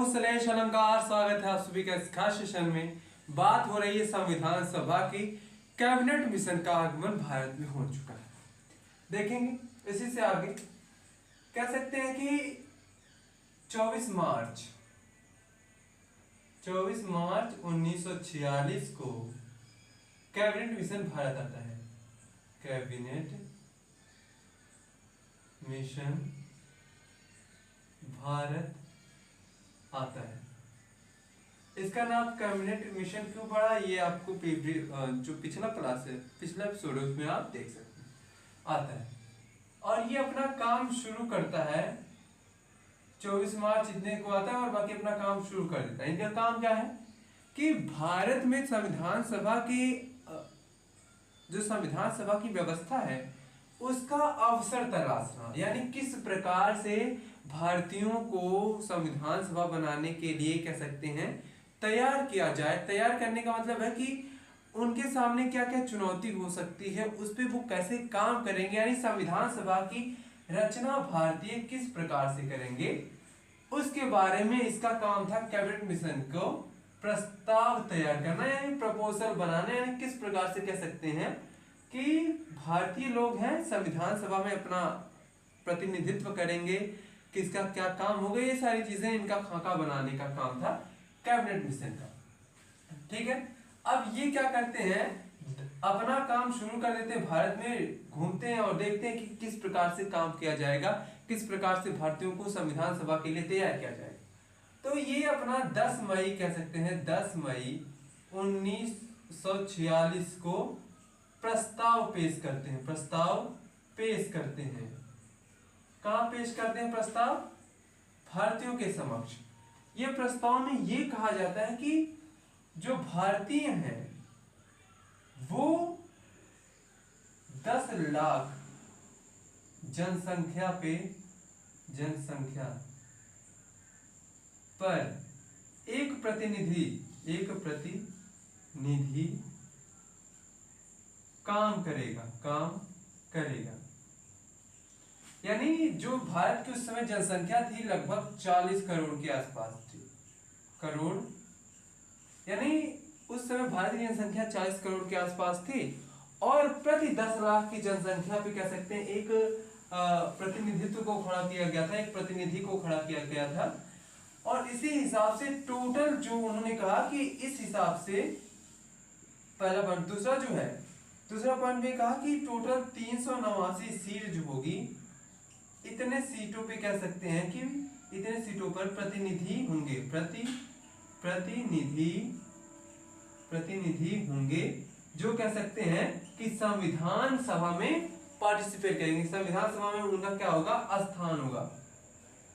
सलेश अलंकार। स्वागत है आप सभी का इस खास सेशन में। बात हो रही है संविधान सभा की। कैबिनेट मिशन का आगमन भारत में हो चुका है। देखेंगे इसी से आगे कह सकते हैं कि 24 मार्च 1946 को कैबिनेट मिशन भारत आता है। कैबिनेट मिशन भारत आता है। इसका नाम कैबिनेट मिशन क्यों पड़ा, ये आपको जो पिछला क्लास है, पिछला एपिसोड है, उसमें आप देख सकते हैं आता है। और ये अपना काम शुरू करता है 24 मार्च इतने को आता है और बाकी अपना काम शुरू कर देता है। इनका काम क्या है कि भारत में संविधान सभा की जो संविधान सभा की व्यवस्था है उसका अवसर तलाशना, यानी किस प्रकार से भारतीयों को संविधान सभा बनाने के लिए कह सकते हैं तैयार किया जाए। तैयार करने का मतलब है कि उनके सामने क्या क्या चुनौती हो सकती है, उस पर वो कैसे काम करेंगे, यानी संविधान सभा की रचना भारतीय किस प्रकार से करेंगे, उसके बारे में इसका काम था। कैबिनेट मिशन को प्रस्ताव तैयार करना, यानी प्रपोजल बनाना, यानी किस प्रकार से कह सकते हैं कि भारतीय लोग हैं संविधान सभा में अपना प्रतिनिधित्व करेंगे, किसका क्या काम होगा, ये सारी चीजें इनका खाका बनाने का काम था कैबिनेट मिशन का। ठीक है, अब ये क्या करते हैं, अपना काम शुरू कर देते हैं, भारत में घूमते हैं और देखते हैं कि किस प्रकार से काम किया जाएगा, किस प्रकार से भारतीयों को संविधान सभा के लिए तैयार किया जाएगा। तो ये अपना 10 मई कह सकते हैं, 10 मई 1946 को प्रस्ताव पेश करते हैं। प्रस्ताव पेश करते हैं, कहां पेश करते हैं प्रस्ताव? भारतीयों के समक्ष। ये प्रस्ताव में ये कहा जाता है कि जो भारतीय हैं वो 10 लाख जनसंख्या पर एक प्रतिनिधि काम करेगा। यानी जो भारत की उस समय जनसंख्या थी लगभग 40 करोड़ के आसपास थी। करोड़, यानी उस समय भारत की जनसंख्या 40 करोड़ के आसपास थी और प्रति 10 लाख की जनसंख्या पे कह सकते हैं एक प्रतिनिधित्व को खड़ा किया गया था, एक प्रतिनिधि को खड़ा किया गया था। और इसी हिसाब से टोटल जो उन्होंने कहा कि इस हिसाब से पहला पॉइंट। दूसरा पॉइंट में कहा कि टोटल 389 सीट जो होगी, इतने सीटों पे कह सकते हैं कि इतने सीटों पर प्रतिनिधि होंगे, प्रतिनिधि होंगे जो कह सकते हैं कि संविधान सभा में पार्टिसिपेट करेंगे। संविधान सभा में उनका क्या होगा, स्थान होगा।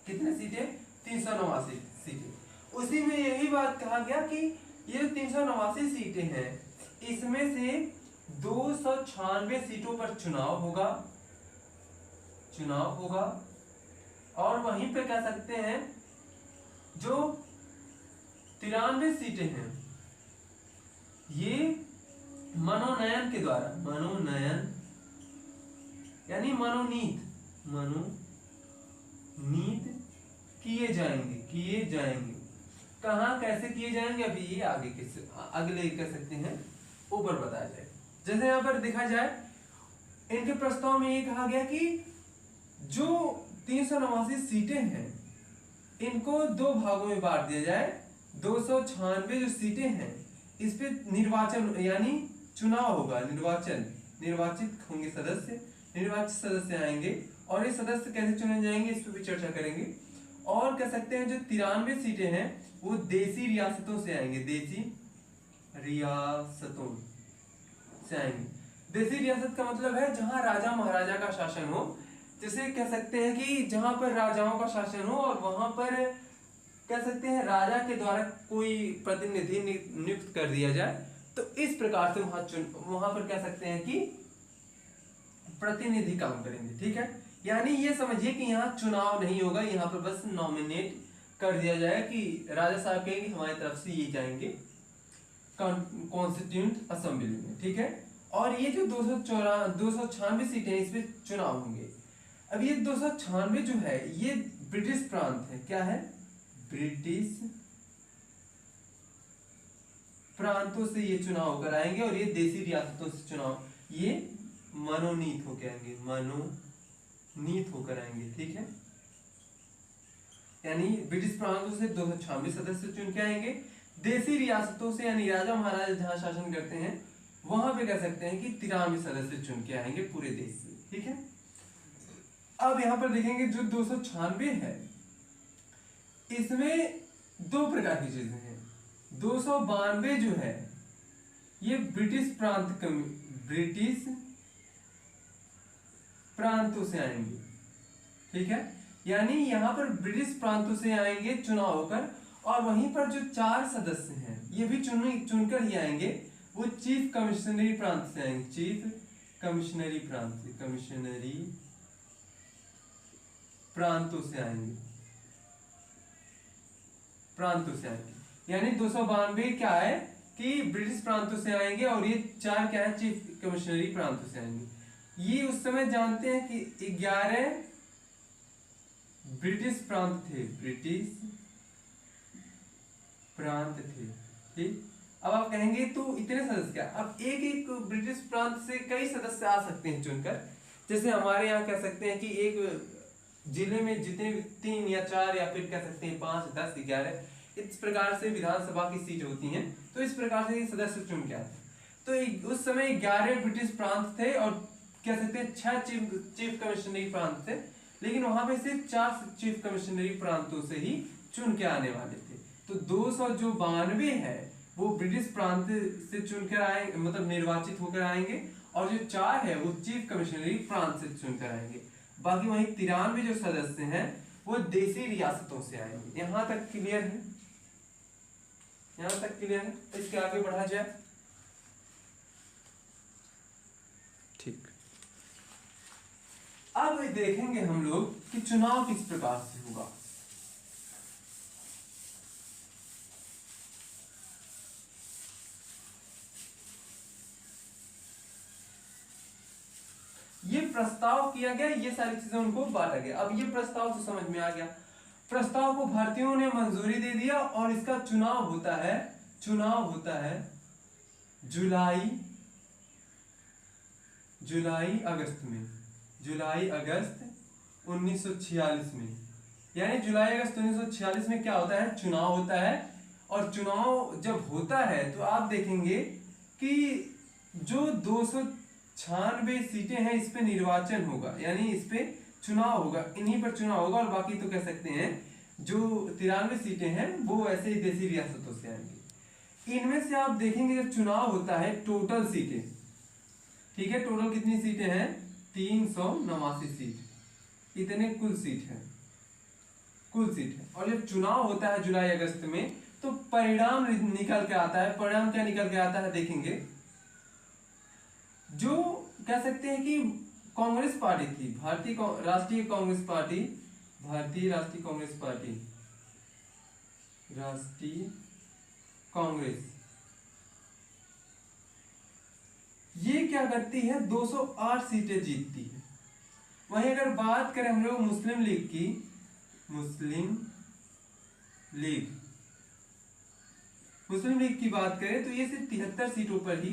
कितने सीटें? 389 सीटें। उसी में यही बात कहा गया कि ये 389 सीटें हैं, इसमें से 296 सीटों पर चुनाव होगा और वहीं पे कह सकते हैं जो 93 सीटें हैं ये मनोनयन के द्वारा, यानी मनोनीत किए जाएंगे। कहां कैसे किए जाएंगे अभी ये अगले कह सकते हैं ऊपर बताया जाए। जैसे यहां पर देखा जाए, इनके प्रस्ताव में ये कहा गया कि जो 389 सीटें हैं इनको 2 भागों में बांट दिया जाए। 296 जो सीटें हैं इस पे निर्वाचन यानी चुनाव होगा, निर्वाचित होंगे निर्वाचित सदस्य आएंगे और ये सदस्य कैसे चुने जाएंगे इस पर भी चर्चा करेंगे। और कह सकते हैं जो 93 सीटें हैं वो देसी रियासतों से आएंगे, देसी रियासत का मतलब है जहां राजा महाराजा का शासन हो। जैसे कह सकते हैं कि जहां पर राजाओं का शासन हो और वहां पर कह सकते हैं राजा के द्वारा कोई प्रतिनिधि नियुक्त कर दिया जाए, तो इस प्रकार से वहां पर कह सकते हैं कि प्रतिनिधि काम करेंगे। ठीक है, यानी ये समझिए कि यहाँ चुनाव नहीं होगा, यहाँ पर बस नॉमिनेट कर दिया जाए कि राजा साहब कहेंगे हमारी तरफ से ये जाएंगे कॉन्स्टिट्यूएंट असेंबली में। ठीक है, और ये जो 296 सीटें इस पे चुनाव होंगे। अब ये 296 जो है ये ब्रिटिश प्रांत है। क्या है? ब्रिटिश प्रांतों से ये चुनाव कराएंगे और ये देसी रियासतों से चुनाव ये मनोनीत होकर आएंगे, मनोनीत होकर आएंगे। ठीक है, यानी ब्रिटिश प्रांतों से 296 सदस्य चुन के आएंगे, देसी रियासतों से यानी राजा महाराजा जहां शासन करते हैं वहां पे कह सकते हैं कि 93 सदस्य चुन के आएंगे पूरे देश से। ठीक है, अब यहां पर देखेंगे जो 296 है इसमें दो प्रकार की चीजें हैं। 292 जो है ये ब्रिटिश प्रांतों से आएंगे। ठीक है, यानी यहां पर ब्रिटिश प्रांतों से आएंगे चुनाव होकर, और वहीं पर जो 4 सदस्य हैं ये भी चुनकर ही आएंगे, वो चीफ कमिश्नरी प्रांत से आएंगे, चीफ कमिश्नरी प्रांतों से आएंगे, यानी 292 क्या है कि ब्रिटिश प्रांतों से आएंगे और ये 4 क्या है, चीफ कमिश्नरी प्रांतों से आएंगे। ये उस समय जानते हैं कि 11 ब्रिटिश प्रांत थे, ठीक। अब आप कहेंगे तो इतने सदस्य क्या, अब एक ब्रिटिश प्रांत से कई सदस्य आ सकते हैं चुनकर। जैसे हमारे यहाँ कह सकते हैं कि एक जिले में जितने 3 या 4 या फिर कह सकते हैं 5, 10, 11 इस प्रकार से विधानसभा की सीट होती हैं, तो इस प्रकार से सदस्य चुन के आते हैं। तो उस समय 11 ब्रिटिश प्रांत थे और कह सकते हैं 6 चीफ कमिश्नरी प्रांत थे, लेकिन वहां पे सिर्फ 4 चीफ कमिश्नरी प्रांतों से ही चुन के आने वाले थे। तो 292 है वो ब्रिटिश प्रांत से चुनकर आए, मतलब निर्वाचित होकर आएंगे, और जो 4 है वो चीफ कमिश्नरी प्रांत से चुनकर आएंगे। बाकी वही 93 जो सदस्य हैं वो देसी रियासतों से आएंगे। यहां तक क्लियर है? यहां तक क्लियर है? इसके आगे बढ़ा जाए। ठीक, अब देखेंगे हम लोग कि चुनाव किस प्रकार से होगा। ये प्रस्ताव किया गया, ये सारी चीजें उनको बांटा गया। अब ये प्रस्ताव तो समझ में आ गया, प्रस्ताव को भारतीयों ने मंजूरी दे दिया और इसका चुनाव होता है जुलाई अगस्त 1946 में। यानी जुलाई अगस्त 1946 में क्या होता है, चुनाव होता है। और चुनाव जब होता है तो आप देखेंगे कि जो 296 सीटें हैं इस पे निर्वाचन होगा, यानी इस पे चुनाव होगा, इन्हीं पर चुनाव होगा। और बाकी तो कह सकते हैं जो 93 सीटें हैं वो ऐसे ही देसी रियासतों से आएंगी। इनमें से आप देखेंगे जब चुनाव होता है टोटल सीटें, ठीक है, टोटल कितनी सीटें हैं, 389 सीट, इतने कुल सीट है। और जब चुनाव होता है जुलाई अगस्त में तो परिणाम निकल के आता है। परिणाम क्या निकल के आता है देखेंगे, जो कह सकते हैं कि कांग्रेस पार्टी थी, भारतीय राष्ट्रीय कांग्रेस, ये क्या करती है, 208 सीटें जीतती है। वहीं अगर बात करें हम लोग मुस्लिम लीग की बात करें तो ये सिर्फ 73 सीटों पर ही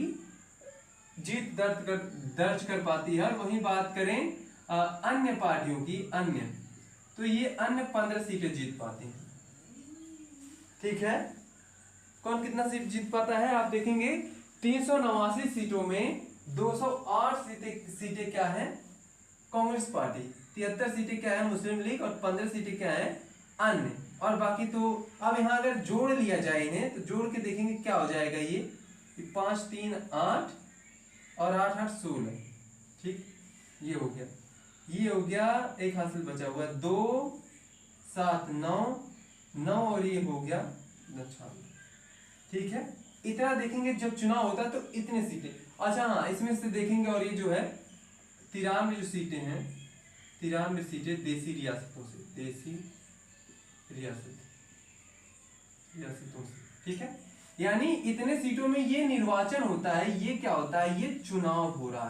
जीत दर्ज कर पाती है। और वहीं बात करें अन्य पार्टियों की, तो ये अन्य 15 सीटें जीत पाती हैं। ठीक है, कौन कितना सीट जीत पाता है आप देखेंगे, 389 सीटों में 208 सीटें क्या है, कांग्रेस पार्टी, 73 सीटें क्या है, मुस्लिम लीग, और 15 सीटें क्या है, अन्य। और बाकी तो अब यहाँ अगर जोड़ लिया जाए इन्हें तो जोड़ के देखेंगे क्या हो जाएगा, ये 5, 3, 8 और 8, 8, 16। ठीक, ये हो गया, एक हासिल बचा हुआ है, 2, 7, 9 और ये हो गया 96। ठीक है, इतना देखेंगे जब चुनाव होता है तो इतने सीटें। अच्छा हाँ, इसमें से देखेंगे, और ये जो है 93 जो सीटें हैं, 93 सीटें देसी रियासतों से। ठीक है, यानी इतने सीटों में ये निर्वाचन होता है, ये क्या होता है, ये चुनाव हो रहा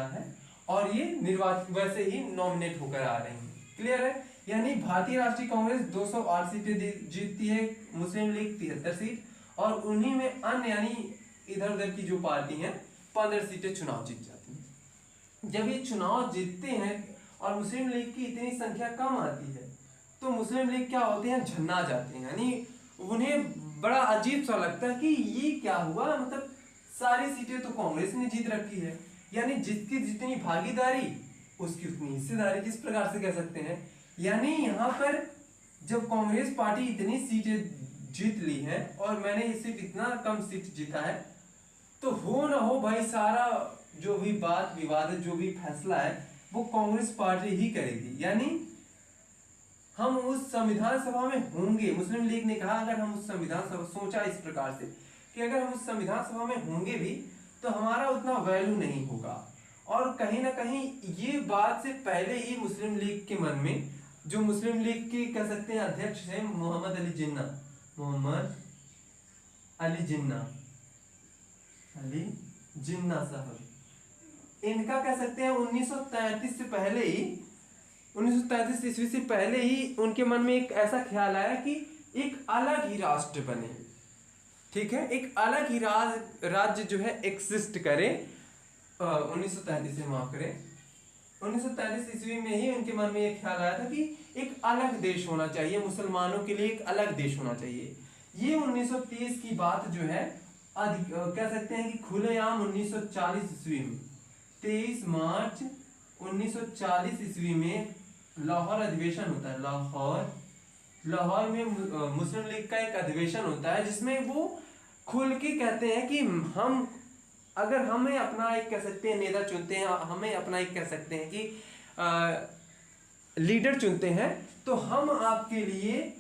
है, और ये निर्वाचित वैसे ही नॉमिनेट होकर आ रहे हैं। क्लियर है, यानी भारतीय राष्ट्रीय कांग्रेस 208 सीटें जीतती है, मुस्लिम लीग 73 सीट, और उन्हीं में अन्य यानी इधर उधर की जो पार्टी हैं 15 सीटें चुनाव जीत जाती हैं। जब ये चुनाव जीतते हैं और मुस्लिम लीग की इतनी संख्या कम आती है तो मुस्लिम लीग क्या होते हैं, झन्ना जाते हैं, यानी उन्हें बड़ा अजीब सा लगता है कि ये क्या हुआ, मतलब सारी सीटें तो कांग्रेस ने जीत रखी है, यानी जिसकी जितनी भागीदारी उसकी उतनी हिस्सेदारी, किस प्रकार से कह सकते हैं। यानी यहाँ पर जब कांग्रेस पार्टी इतनी सीटें जीत ली है और मैंने सिर्फ इतना कम सीट जीता है, तो हो ना हो भाई सारा जो भी बात विवाद है, जो भी फैसला है वो कांग्रेस पार्टी ही करेगी। यानी हम उस संविधान सभा में होंगे, मुस्लिम लीग ने कहा अगर हम उस संविधान सभा, सोचा इस प्रकार से कि अगर हम उस संविधान सभा में होंगे भी तो हमारा उतना वैल्यू नहीं होगा। और कहीं ना कहीं ये बात से पहले ही मुस्लिम लीग के मन में, जो मुस्लिम लीग के कह सकते हैं अध्यक्ष हैं मोहम्मद अली जिन्ना, मोहम्मद अली जिन्ना साहब, इनका कह सकते हैं 1933 से पहले ही, 1933 ईस्वी से पहले ही उनके मन में एक ऐसा ख्याल आया कि एक अलग ही राष्ट्र बने, ठीक है, एक अलग ही राज्य जो है एक्सिस्ट करे। 1933 से माफ करें, 1933 ईस्वी में ही उनके मन में एक ख्याल आया था कि एक अलग देश होना चाहिए, मुसलमानों के लिए एक अलग देश होना चाहिए। ये 1930 की बात जो है कह सकते हैं कि खुलेआम 1940 ईस्वी में 23 मार्च 1940 ईस्वी में लाहौर अधिवेशन होता है, लाहौर में मुस्लिम लीग का एक अधिवेशन होता है जिसमें वो खुल के कहते हैं कि हम, अगर हमें अपना एक कह सकते हैं नेता चुनते हैं, हमें अपना एक कह सकते हैं कि लीडर चुनते हैं, तो हम आपके लिए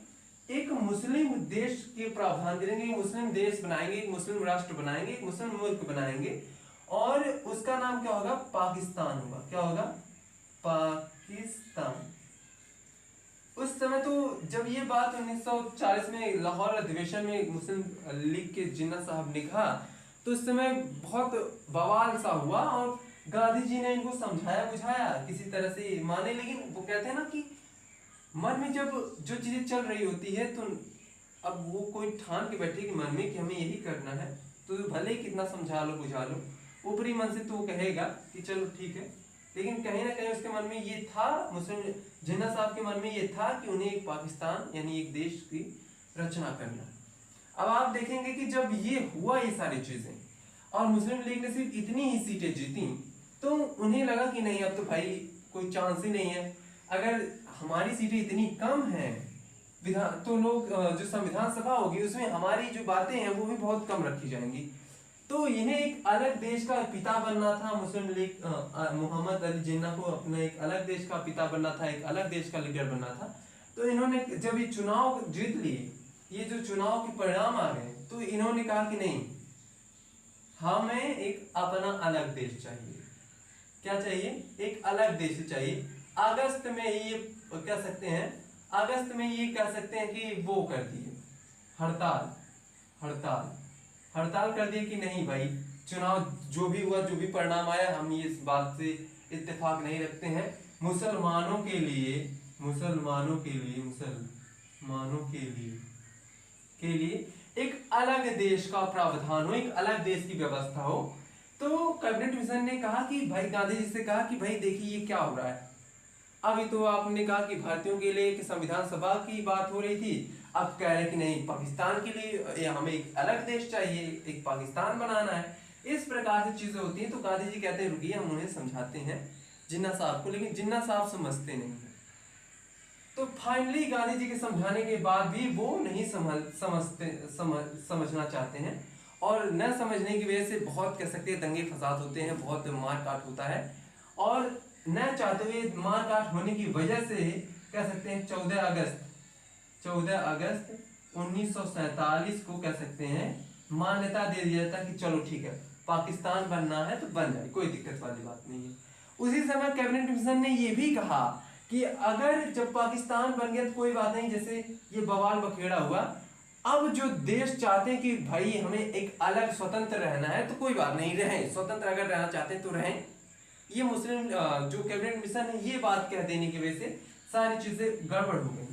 एक मुस्लिम देश के प्रावधान करेंगे, मुस्लिम देश बनाएंगे, एक मुस्लिम राष्ट्र बनाएंगे, एक मुस्लिम मुल्क बनाएंगे, और उसका नाम क्या होगा, पाकिस्तान होगा। क्या होगा, पाकिस्तान। उस समय तो जब ये बात 1940 में लाहौर अधिवेशन में मुस्लिम लीग के जिन्ना साहब ने कहा, तो उस समय बहुत बवाल सा हुआ और गांधी जी ने इनको समझाया बुझाया, किसी तरह से माने, लेकिन वो कहते हैं ना कि मन में जब जो चीजें चल रही होती है तो अब वो कोई ठान के बैठे कि मन में कि हमें यही करना है, तो भले ही कितना समझा लो बुझा लो, ऊपरी मन से तो वो कहेगा कि चलो ठीक है, लेकिन कहीं ना कहीं उसके मन में ये था, मुस्लिम जिन्ना साहब के मन में ये था कि उन्हें एक पाकिस्तान यानी एक देश की रचना करना। अब आप देखेंगे कि जब ये हुआ ये सारी चीजें और मुस्लिम लीग ने सिर्फ इतनी ही सीटें जीती, तो उन्हें लगा कि नहीं अब तो भाई कोई चांस ही नहीं है, अगर हमारी सीटें इतनी कम हैं विधान, तो लोग जो संविधान सभा होगी उसमें हमारी जो बातें हैं वो भी बहुत कम रखी जाएंगी। तो इन्हें एक अलग देश का पिता बनना था, मुस्लिम लीग मोहम्मद अली जिन्ना को अपने एक अलग देश का पिता बनना था, एक अलग देश का लीडर बनना था। तो इन्होंने जब ये चुनाव जीत लिए, ये जो चुनाव के परिणाम आ गए, तो इन्होंने कहा कि नहीं, हमें एक अपना अलग देश चाहिए। क्या चाहिए, एक अलग देश चाहिए। अगस्त में ये कह सकते हैं, अगस्त में ये कह सकते हैं कि वो कर दिए हड़ताल कर दिए कि नहीं भाई, चुनाव जो भी हुआ, जो भी परिणाम आया, हम ये इस बात से इत्तेफाक नहीं रखते हैं। मुसलमानों के लिए एक अलग देश का प्रावधान हो, एक अलग देश की व्यवस्था हो। तो कैबिनेट मिशन ने कहा कि भाई, गांधी जी से कहा कि भाई देखिए ये क्या हो रहा है, अभी तो आपने कहा कि भारतीयों के लिए एक संविधान सभा की बात हो रही थी, अब कह रहे कि नहीं, पाकिस्तान के लिए हमें एक अलग देश चाहिए, एक पाकिस्तान बनाना है। इस प्रकार से चीजें होती हैं। तो गांधी जी कहते हैं रुकिए, हम उन्हें समझाते हैं जिन्ना साहब को, लेकिन जिन्ना साहब समझते नहीं है। तो फाइनली गांधी जी के समझाने के बाद भी वो नहीं समझना चाहते हैं, और न समझने की वजह से बहुत कह सकते हैं दंगे फसाद होते हैं, बहुत मारकाट होता है, और न चाहते हुए मारकाट होने की वजह से कह सकते हैं 14 अगस्त 1947 को कह सकते हैं मान्यता दे दिया था कि चलो ठीक है, पाकिस्तान बनना है तो बन जाए, कोई दिक्कत वाली बात नहीं है। उसी समय कैबिनेट मिशन ने यह भी कहा कि अगर जब पाकिस्तान बन गया तो कोई बात नहीं, जैसे ये बवाल बखेड़ा हुआ, अब जो देश चाहते हैं कि भाई हमें एक अलग स्वतंत्र रहना है, तो कोई बात नहीं, रहें, स्वतंत्र अगर रहना चाहते हैं तो रहें। ये मुस्लिम जो कैबिनेट मिशन है ये बात कह देने की वजह से सारी चीजें गड़बड़ हो गई।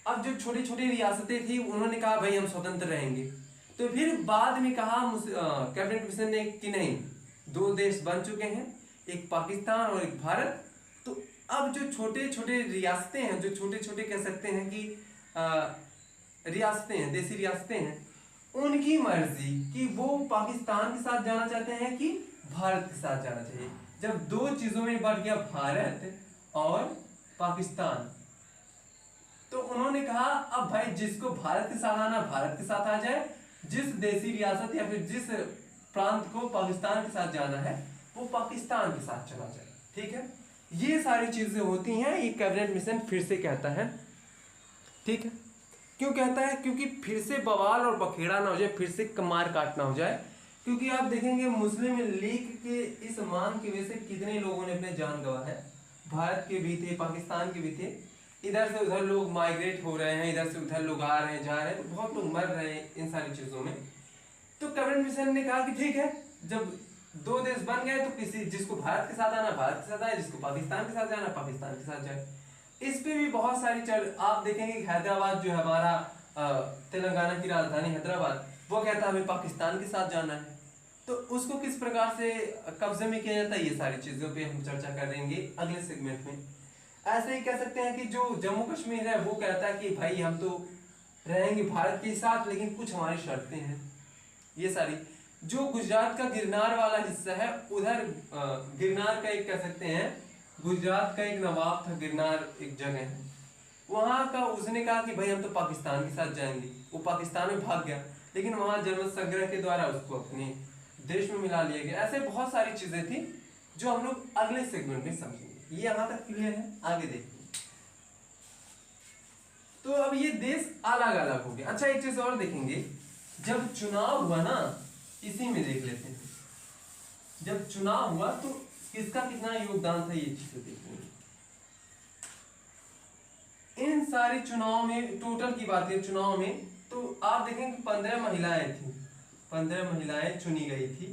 अब जो छोटी छोटी रियासतें थी उन्होंने कहा भाई हम स्वतंत्र रहेंगे, तो फिर बाद में कहा कैबिनेट मिशन ने कि नहीं, दो देश बन चुके हैं, एक पाकिस्तान और एक भारत। तो अब जो छोटे छोटे रियासतें हैं, जो छोटे छोटे कह सकते हैं कि रियासतें हैं, देसी रियासतें हैं, उनकी मर्जी कि वो पाकिस्तान के साथ जाना चाहते हैं कि भारत के साथ जाना चाहिए। जब दो चीजों में बढ़ गया भारत और पाकिस्तान, तो उन्होंने कहा अब भाई जिसको भारत के साथ आना भारत के साथ आ जाए, जिस देसी रियासत या फिर जिस प्रांत को पाकिस्तान के साथ जाना है वो पाकिस्तान के साथ चला जाए। ठीक है, ये सारी चीजें होती हैं, ये कैबिनेट मिशन फिर से कहता है। ठीक है, क्यों कहता है? क्योंकि फिर से बवाल और बखेड़ा ना हो जाए, फिर से मार काट ना हो जाए। क्योंकि आप देखेंगे मुस्लिम लीग के इस मांग की वजह से कितने लोगों ने अपने जान गंवा है, भारत के भी थे, पाकिस्तान के भी थे। इधर से उधर लोग माइग्रेट हो रहे हैं, इधर से उधर लोग आ रहे हैं, जा रहे हैं, तो बहुत लोग मर रहे हैं इन सारी चीजों में। तो कैबिनेट मिशन ने कहा कि ठीक है, जब दो देश बन गए तो किसी जिसको भारत के साथ आना भारत के साथ आए, जिसको पाकिस्तान के साथ जाना पाकिस्तान के साथ जाए। इस पे भी बहुत सारी आप देखेंगे कि हैदराबाद जो है हमारा तेलंगाना की राजधानी हैदराबाद, वो कहता है हमें पाकिस्तान के साथ जाना है। तो उसको किस प्रकार से कब्जे में किया जाता है, ये सारी चीजों पे हम चर्चा करेंगे अगले सेगमेंट में। ऐसे ही कह सकते हैं कि जो जम्मू कश्मीर है वो कहता है कि भाई हम तो रहेंगे भारत के साथ, लेकिन कुछ हमारी शर्तें हैं। ये सारी जो गुजरात का गिरनार वाला हिस्सा है, उधर गिरनार का एक कह सकते हैं, गुजरात का एक नवाब था, गिरनार एक जगह है वहां का, उसने कहा कि भाई हम तो पाकिस्तान के साथ जाएंगे। वो पाकिस्तान में भाग गया, लेकिन वहां जर्मन संग्रह के द्वारा उसको अपने देश में मिला लिया गया। ऐसे बहुत सारी चीजें थी जो हम लोग अगले सेगमेंट में समझेंगे। ये यहां तक क्लियर है, आगे देखिए। तो अब ये देश अलग अलग हो गया। अच्छा, एक चीज और देखेंगे, जब चुनाव हुआ ना, इसी में देख लेते हैं, जब चुनाव हुआ तो किसका कितना योगदान था, ये चीजें देखेंगे। इन सारे चुनाव में टोटल की बात है, चुनाव में तो आप देखेंगे 15 महिलाएं थी, 15 महिलाएं चुनी गई थी